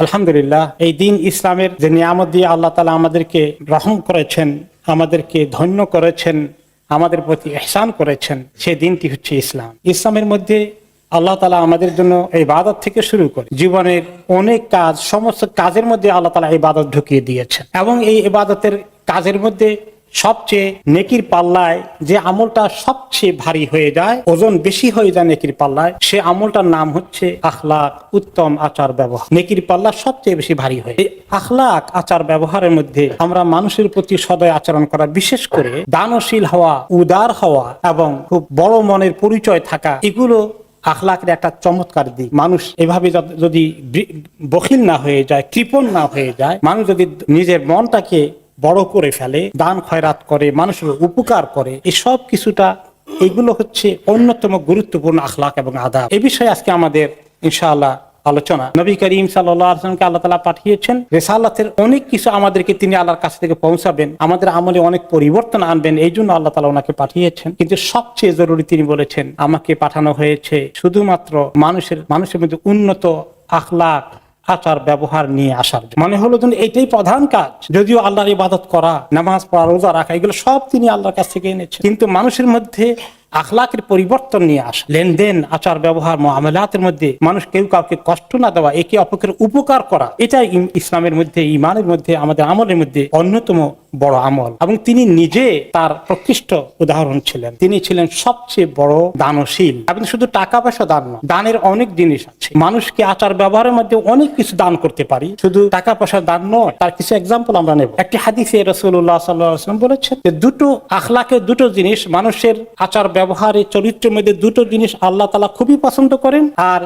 আলহামদুলিল্লাহ, এই দিন ইসলামের যে নিয়ামত দিয়ে আল্লাহ তাআলা আমাদেরকে রহম করেছেন, আমাদেরকে ধন্য করেছেন, আমাদের প্রতি ইহসান করেছেন, সেই দিনটি হচ্ছে ইসলাম। ইসলামের মধ্যে আল্লাহ তাআলা আমাদের জন্য ইবাদত থেকে শুরু করে জীবনের অনেক কাজ, সমস্ত কাজের মধ্যে আল্লাহ তাআলা ইবাদত ঢুকিয়ে দিয়েছেন। এবং এই ইবাদতের কাজের মধ্যে সবচেয়ে নেকির পাল্লায় যে আমলটা সবচেয়ে ভারী হয়ে যায়, ওজন বেশি হয়ে যায় নেকির পাল্লায়, সে আমলটার নাম হচ্ছে আখলাক, উত্তম আচার ব্যবহার। নেকির পাল্লা সবচেয়ে বেশি ভারী হয়ে এই আখলাক, আচার ব্যবহারের মধ্যে আমরা মানুষের প্রতি সদয় আচরণ করা, বিশেষ করে দানশীল হওয়া, উদার হওয়া এবং খুব বড় মনের পরিচয় থাকা, এগুলো আখলাকের একটা চমৎকার দিক। মানুষ এভাবে যদি বখিল না হয়ে যায়, কৃপণ না হয়ে যায়, মানুষ যদি নিজের মনটাকে বড় করে ফেলে, দান খয়রাত করে, মানুষের উপকার করে, এসব কিছুটা, এগুলো হচ্ছে অন্যতম গুরুত্বপূর্ণ আখলাক এবং আদাব। এই বিষয়ে আজকে আমাদের ইনশাআল্লাহ আলোচনা। নবী করিম সাল্লাল্লাহু আলাইহি ওয়াসাল্লামকে আল্লাহ তাআলা পাঠিয়েছেন, রিসালাতের অনেক কিছু আমাদেরকে তিনি আল্লাহর কাছ থেকে পৌঁছাবেন, আমাদের আমলে অনেক পরিবর্তন আনবেন, এই জন্য আল্লাহ তাআলা ওনাকে পাঠিয়েছেন। কিন্তু সবচেয়ে জরুরি তিনি বলেছেন, আমাকে পাঠানো হয়েছে শুধুমাত্র মানুষের মধ্যে উন্নত আখলাক, আচার ব্যবহার নিয়ে আসার জন্য। মনে হলো যেন এইটাই প্রধান কাজ। যদিও আল্লাহর ইবাদত করা, নামাজ পড়া, রোজা রাখা, এগুলো সব তিনি আল্লাহর কাছ থেকে এনেছেন, কিন্তু মানুষের মধ্যে আখলাকের পরিবর্তন নিয়ে আসা, লেনদেন, আচার ব্যবহার, মুআমালাতের মধ্যে মানুষ কেউ কাউকে কষ্ট না দেওয়া, একে অপরের উপকার করা, এটা ইসলামের মধ্যে, ঈমানের মধ্যে, আমাদের আমলের মধ্যে অন্যতম বড় আমল। এবং তিনি নিজে তার প্রকৃষ্ট উদাহরণ ছিলেন। তিনি ছিলেন সবচেয়ে বড় দানশীল। আপনি শুধু টাকা পয়সা দান না, দানের অনেক জিনিস আছে। মানুষকে আচার ব্যবহারের মধ্যে অনেক কিছু দান করতে পারি, শুধু টাকা পয়সা দান নয়। তার কিছু এক্সাম্পল আমরা নেব। একটি হাদিসে রাসূলুল্লাহ সাল্লাল্লাহু আলাইহি ওয়াসাল্লাম বলেছেন যে দুটো আখলাকের দুটো জিনিস, মানুষের আচার ব্যবহারের চরিত্রের মধ্যে দুটো জিনিস আল্লাহ তাআলা খুবই পছন্দ করেন, আর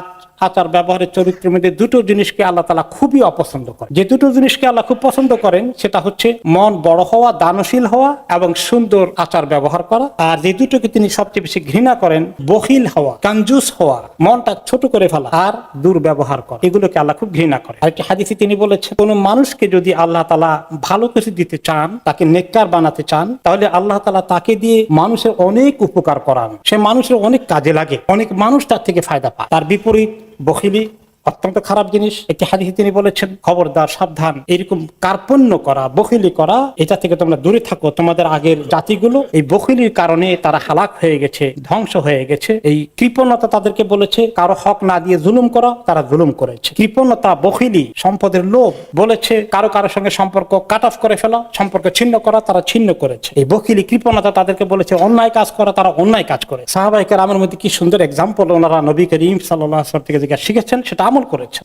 আচার ব্যবহারের চরিত্রের মধ্যে দুটো জিনিসকে আল্লাহ তাআলা খুবই অপছন্দ করেন। যে দুটো জিনিসকে আল্লাহ খুব পছন্দ করেন সেটা হচ্ছে মন বড় হওয়া, দানশীল হওয়া এবং সুন্দর আচার ব্যবহার করা। আর যে দুটোকে তিনি সবচেয়ে বেশি ঘৃণা করেন, বখিল হওয়া, কঞ্জুস হওয়া, মনটা ছোট করে ফেলা আর দুর্ব্যবহার করা, এগুলোকে আল্লাহ খুব ঘৃণা করে। আরেকটি হাদিসে তিনি বলেছেন, কোন মানুষকে যদি আল্লাহ তাআলা ভালো কিছু দিতে চান, তাকে নেককার বানাতে চান, তাহলে আল্লাহ তাআলা তাকে দিয়ে মানুষের অনেক উপকার করান, সে মানুষের অনেক কাজে লাগে, অনেক মানুষ তার থেকে ফায়দা পায়। তার বিপরীত বখিলি অত্যন্ত খারাপ জিনিস। একটি হাদিসে তিনি বলেছেন, খবরদার, সাবধান, এরকম কার্পণ্য করা, বখিলি করা, এটা থেকে তোমরা দূরে থাকো। তোমাদের আগের জাতিগুলো এই বখিলির কারণে তারা হালাক হয়ে গেছে, ধ্বংস হয়ে গেছে। এই কৃপণতা তাদেরকে বলেছে, কারো হক না দিয়ে জুলুম করা, তারা জুলুম করেছে। কৃপণতা, বখিলি, সম্পদের লোভ বলেছে, কারোর সঙ্গে সম্পর্ক কাট অফ করে ফেলা, সম্পর্ক ছিন্ন করা, তারা ছিন্ন করেছে। এই বখিলি, কৃপণতা তাদেরকে বলেছে অন্যায় কাজ করা, তারা অন্যায় কাজ করে। সাহাবায়ে কেরামের মধ্যে কি সুন্দর এক্সাম্পল ওনারা নবী করিম সাল্লাল্লাহু আলাইহি ওয়াসাল্লাম থেকে যেটা শিখেছেন সেটা আমল করেছে।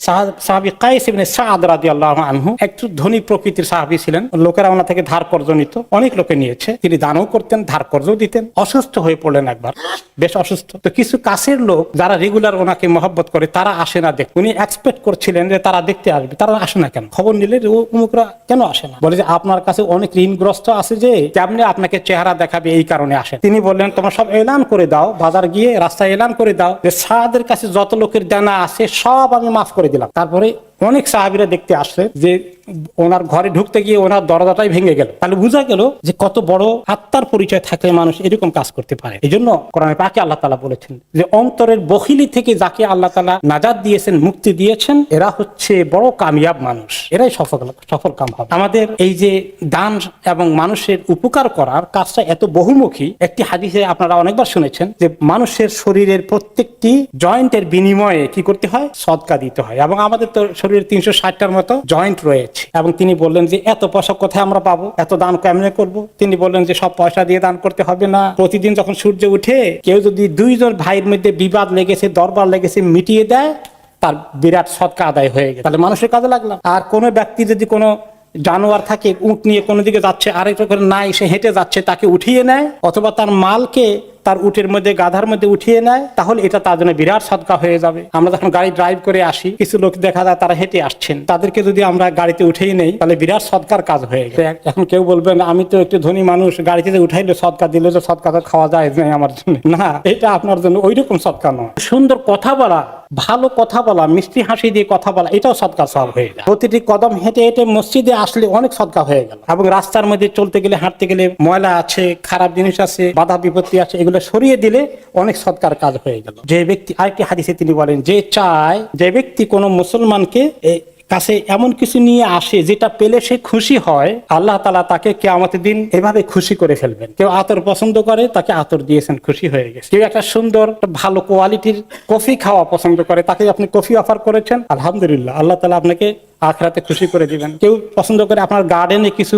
সাহাবী কায়েস ইবনে সাদ রাদিয়াল্লাহু আনহু একটু ধনী প্রকৃতির সাহাবী ছিলেন। লোকেরা ওনা থেকে ধার কর্জ নিত, অনেক লোকে নিয়েছে, তিনি দানও করতেন, ধার কর্জও দিতেন। অসুস্থ হয়ে পড়লেন একবার, বেশ অসুস্থ। তো কিছু কাছের লোক যারা রেগুলার ওনাকে মহব্বত করে, তারা আসে না দেখতে। উনি এক্সপেক্ট করছিলেন যে তারা দেখতে আসবে, তারা আসে না কেন? খবর নিলে অমুকরা কেন আসে না? বলে যে আপনার কাছে অনেক ঋণগ্রস্ত আছে, যে তেমনি আপনাকে চেহারা দেখাবে, এই কারণে আসে। তিনি বললেন, তোমরা সব এলান করে দাও, বাজার গিয়ে রাস্তায় এলান করে দাও যে সাদের কাছে যত লোকের দেনা আছে সব আমি মাফ করে দিলাম। তারপরে অনেক সাহাবীরা দেখতে আসলেন যে ওনার ঘরে ঢুকতে গিয়ে ওনার দরজাটাই ভেঙে গেল। তাহলে বোঝা গেল যে কত বড় আত্মার পরিচয় থাকলে মানুষ এরকম কাজ করতে পারে। এই জন্য কোরআনে পাকে আল্লাহ তাআলা বলেছেন যে অন্তরের বখিলি থেকে যাকে আল্লাহ তাআলা নাজাত দিয়েছেন, মুক্তি দিয়েছেন, এরা হচ্ছে বড় কামিয়াব মানুষ, এরাই সফল কাম হবে। আমাদের এই যে দান এবং মানুষের উপকার করার কাজটা এত বহুমুখী। একটি হাদিসে আপনারা অনেকবার শুনেছেন যে মানুষের শরীরের প্রত্যেকটি জয়েন্টের বিনিময়ে কি করতে হয়? সদকা দিতে হয়। এবং আমাদের তো শরীরের 360টার মতো জয়েন্ট রয়েছে। এবং তিনি বললেন যে এত পয়সা কোথায় আমরা পাবো, এত দান কেমনে করব? তিনি বললেন যে সব পয়সা দিয়ে দান করতে হবে না। প্রতিদিন যখন সূর্য উঠে কেউ যদি দুইজন ভাইয়ের মধ্যে বিবাদ লেগেছে, দরবার লেগেছে, মিটিয়ে দেয়, তার বিরাট সদকা আদায় হয়ে গেছে, তাহলে মানুষের কাজে লাগলাম। আর কোনো ব্যক্তি যদি কোনো জানোয়ার থাকে, উট নিয়ে কোনো দিকে যাচ্ছে, আরেক রকম নাই, সে হেঁটে যাচ্ছে, তাকে উঠিয়ে নেয়, অথবা তার মালকে তার উটের মধ্যে, গাধার মধ্যে উঠিয়ে নেয়, তাহলে এটা তার জন্য বিরাট সদকা হয়ে যাবে। আমরা যখন গাড়ি ড্রাইভ করে আসি, কিছু লোক দেখা যায় তারা হেঁটে আসছেন, তাদেরকে যদি আমরা গাড়িতে উঠিয়ে নেই, তাহলে বিরাট সদকার কাজ হয়ে গেছে। এখন কেউ বলবেন আমি তো একটু ধনী মানুষ, গাড়িতে উঠাইলে সদকা দিলে তো সদকা তো খাওয়া যায় না আমার জন্য। না, এটা আপনার জন্য ওই রকম সদকা নয়। সুন্দর কথা বলা, ভালো কথা বলা, মিষ্টি হাসি দিয়ে কথা বলা, এটাও সদকা সওয়াব হয়ে যায়। প্রতিটি কদম হেঁটে হেঁটে মসজিদে আসলে অনেক সদকা হয়ে গেল। এবং রাস্তার মধ্যে চলতে গেলে, হাঁটতে গেলে ময়লা আছে, খারাপ জিনিস আছে, বাধা বিপত্তি আছে, এগুলো সরিয়ে দিলে অনেক সদকার কাজ হয়ে গেল। যে ব্যক্তি, আরেকটি হাদিসে তিনি বলেন, যে ব্যক্তি কোনো মুসলমানকে কাছে এমন কিছু নিয়ে আসে যেটা পেলে সে খুশি হয়, আল্লাহ তাআলা তাকে কিয়ামতের দিন এভাবে খুশি করে ফেলবেন। কেউ আতর পছন্দ করে, তাকে আতর দিয়েছেন, খুশি হয়ে গেছে। কেউ একটা সুন্দর ভালো কোয়ালিটির কফি খাওয়া পছন্দ করে, তাকে আপনি কফি অফার করেছেন, আলহামদুলিল্লাহ, আল্লাহ তাআলা আপনাকে আখিরাতে খুশি করে দিবেন। কেউ পছন্দ করে আপনার গার্ডেনে কিছু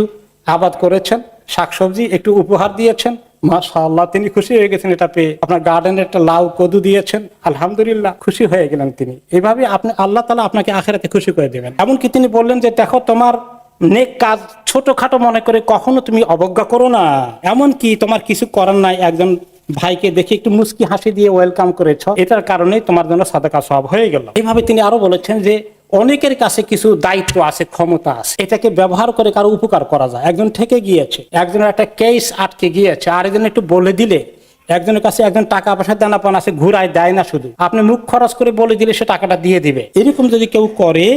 আবাদ করেছেন, শাকসবজি একটু উপহার দিয়েছেন, মাশাআল্লাহ, তিনি খুশি হয়ে গেছেন এটা পেয়ে। আপনার গার্ডেনে একটা লাউ কদু দিয়েছেন, আলহামদুলিল্লাহ, খুশি হয়ে গেলেন তিনি। এইভাবে আপনি আল্লাহ তাআলা আপনাকে আখিরাতে খুশি করে দেবেন। এমনকি তিনি বললেন যে দেখো, তোমার নেক কাজ ছোটখাটো মনে করে কখনো তুমি অবজ্ঞা করো না। এমনকি তোমার কিছু করার নাই, একজন ভাইকে দেখে একটু মুস্কি হাসি দিয়ে ওয়েলকাম করেছ, এটার কারণে তোমার জন্য সাদাকা সওয়াব হয়ে গেল। এইভাবে তিনি আরো বলেছেন যে অনেকের কাছে কিছু দায়িত্ব আছে, ক্ষমতা আছে, এটাকে ব্যবহার করে কারো উপকার করা যায়। একজন ঠেকে গিয়েছে, একজনের একটা কেস আটকে গিয়েছে, আরেকজন একটু বলে দিলে, একজনের কাছে একজন টাকা পয়সা দানাপান আছে, ঘুরায় দেয় না, শুধু আপনি মুখ খরচ করে বলে দিলে সে টাকাটা দিয়ে দিবে। এরকম যদি কেউ করে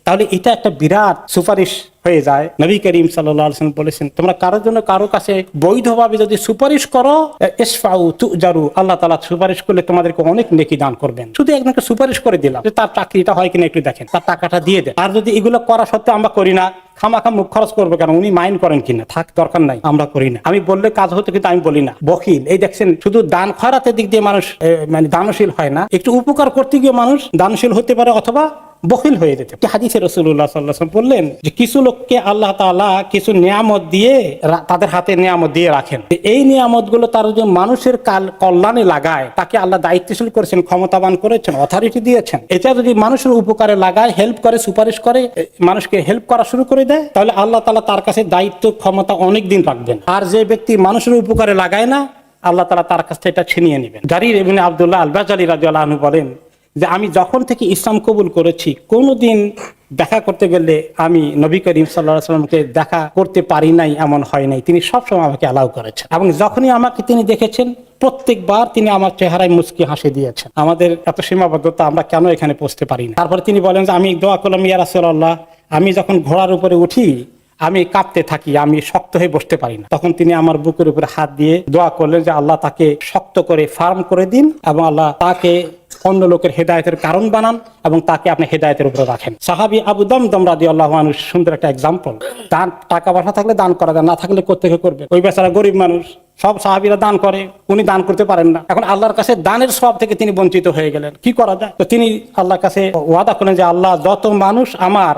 তাহলে এটা একটা বিরাট সুপারিশ হয়ে যায়। নবী করিম সাল্লাল্লাহু আলাইহি ওয়াসাল্লাম বলেছেন, তোমরা কারোর জন্য কারো কাছে বৈধভাবে যদি সুপারিশ করো, ইসফাউ তুজারু, আল্লাহ তাআলা সুপারিশ করলে তোমাদেরকে অনেক নেকি দান করবেন। শুধু একজনকে সুপারিশ করে দিলাম যে তার চাকরিটা হয় কিনা একটু দেখেন, তার টাকাটা দিয়ে দেন। আর যদি এগুলো করা সত্ত্বেও আমরা করি না, খামাখা মুখ খরচ করবো কেন, উনি মাইন্ড করেন কিনা, থাক, দরকার নাই, আমরা করি না। আমি বললে কাজ হতো, কিন্তু আমি বলি না। বখিল, এই দেখছেন, শুধু দান খয়রাতের দিক দিয়ে মানুষ মানে দানশীল হয় না, একটু উপকার করতে গিয়ে মানুষ দানশীল হতে পারে অথবা বখিল হয়ে যেতে। হাদিসে রাসূলুল্লাহ সাল্লাল্লাহু আলাইহি ওয়াসাল্লাম বললেন যে কিছু লোককে আল্লাহ তাআলা কিছু নিয়ামত দিয়ে, তাদের হাতে নিয়ামত দিয়ে রাখেন। এই নিয়ামত গুলো তারা যে মানুষের কল্যাণে লাগায়, তাকে আল্লাহ দায়িত্বশীল করেছেন, ক্ষমতাবান করেছেন, অথরিটি দিয়েছেন। এটা যদি মানুষের উপকারে লাগায়, হেল্প করে, সুপারিশ করে, মানুষকে হেল্প করা শুরু করে দেয়, তাহলে আল্লাহ তাআলা তার কাছে দায়িত্ব ক্ষমতা অনেক দিন রাখবেন। আর যে ব্যক্তি মানুষের উপকারে লাগায় না, আল্লাহ তাআলা তার কাছ থেকে এটা ছিনিয়ে নেবেন। জারির ইবনে আব্দুল্লাহ আল বাজালি রাদিয়াল্লাহু আনহু বলেন যে আমি যখন থেকে ইসলাম কবুল করেছি, কোনোদিন দেখা করতে গেলে আমি নবী করিম সাল্লাল্লাহু আলাইহি ওয়াসাল্লামকে দেখা করতে পারি নাই, এমন হয় নাই। তিনি সবসময় আমাকে অ্যালাউ করেছেন, এবং যখনই আমাকে তিনি দেখেছেন প্রত্যেকবার তিনি আমার চেহারায় মুস্কি হাসি দিয়েছেন। আমাদের এত সীমাবদ্ধতা, আমরা কেন এখানে পৌঁছতে পারি না? তারপরে তিনি বলেন যে আমি দোয়া করলাম, ইয়া রাসূলুল্লাহ, আমি যখন ঘোড়ার উপরে উঠি আমি কাঁপতে থাকি, আমি শক্ত হয়ে বসতে পারি না। তখন তিনি আমার বুকের উপরে হাত দিয়ে দোয়া করলেন যে আল্লাহ তাকে শক্ত করে ফার্ম করে দিন, এবং আল্লাহ তাকে অন্য লোকের হেদায়েতের কারণ বানান, এবং তাকে আপনি হেদায়েতের উপরে রাখেন। সাহাবী আবু দামদাম রাদিয়াল্লাহু আনহু সুন্দর একটা এক্সাম্পল। দান, টাকা পয়সা থাকলে দান করা যায়, না থাকলে কোত্থেকে করবে? ওই বেচারা গরিব মানুষ, সব সাহাবীরা দান করে, উনি দান করতে পারেন না। এখন আল্লাহর কাছে দানের সওয়াব থেকে তিনি বঞ্চিত হয়ে গেলেন, কি করা যায়? তো তিনি আল্লাহর কাছে ওয়াদা করেন যে আল্লাহ, যত মানুষ আমার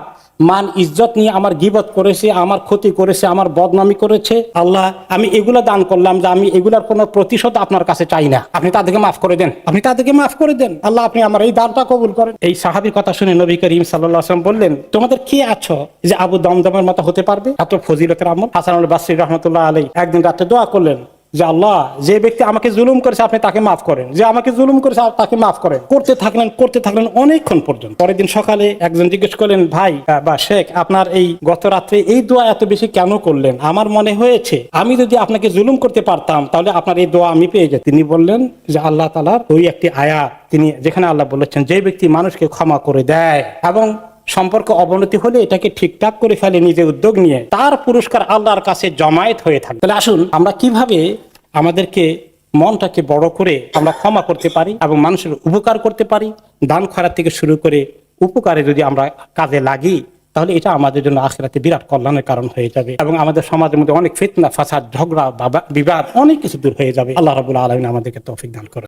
মান ইজ্জত নিয়ে আমার গীবত করেছে, আমার ক্ষতি করেছে, আমার বদনামি করেছে, আল্লাহ আমি এগুলা দান করলাম যে আমি এগুলার কোনো প্রতিশোধ আপনার কাছে চাই না, আপনি তাদেরকে মাফ করে দেন, আপনি তাদেরকে মাফ করে দেন, আল্লাহ আপনি আমার এই দানটা কবুল করেন। এই সাহাবীর কথা শুনে নবী করিম সাল্লাল্লাহু আলাইহি ওয়াসাল্লাম বললেন, তোমাদের কে আছো যে আবু দামদামের মতো হতে পারবে? এত ফজিলতের আমল। হাসান আল বাসরি রাহমাতুল্লাহ আলাইহি একদিন রাতে দোয়া করলেন যে আল্লাহ, যে ব্যক্তি আমাকে জুলুম করেছে আপনি তাকে মাফ করেন, যে আমাকে জুলুম করেছে তাকে মাফ করেন। করতে থাকলেন অনেকক্ষণ পর্যন্ত। পরের দিন সকালে একজন জিজ্ঞেস করলেন, ভাই বা শেখ, আপনার এই গত রাত্রে এই দোয়া এত বেশি কেন করলেন? আমার মনে হয়েছে আমি যদি আপনাকে জুলুম করতে পারতাম তাহলে আপনার এই দোয়া আমি পেয়ে যেতাম। তিনি বললেন যে আল্লাহ তাআলার ওই একটি আয়াত, তিনি যেখানে আল্লাহ বলেছেন যে ব্যক্তি মানুষকে ক্ষমা করে দেয় এবং সম্পর্ক অবনতি হলে এটাকে ঠিকঠাক করে ফেলে নিজে উদ্যোগ নিয়ে, তার পুরস্কার আল্লাহর কাছে জমায়েত হয়ে থাকে। তাহলে আসুন আমরা কিভাবে আমাদেরকে মনটাকে বড় করে আমরা ক্ষমা করতে পারি এবং মানুষের উপকার করতে পারি। দান খয়রাত থেকে শুরু করে উপকারে যদি আমরা কাজে লাগি, তাহলে এটা আমাদের জন্য আখিরাতে বিরাট কল্যাণের কারণ হয়ে যাবে, এবং আমাদের সমাজের মধ্যে অনেক ফিতনা, ফাসাদ, ঝগড়া, বিবাদ অনেক কিছু দূর হয়ে যাবে। আল্লাহ রাব্বুল আলামিন আমাদেরকে তৌফিক দান করুন।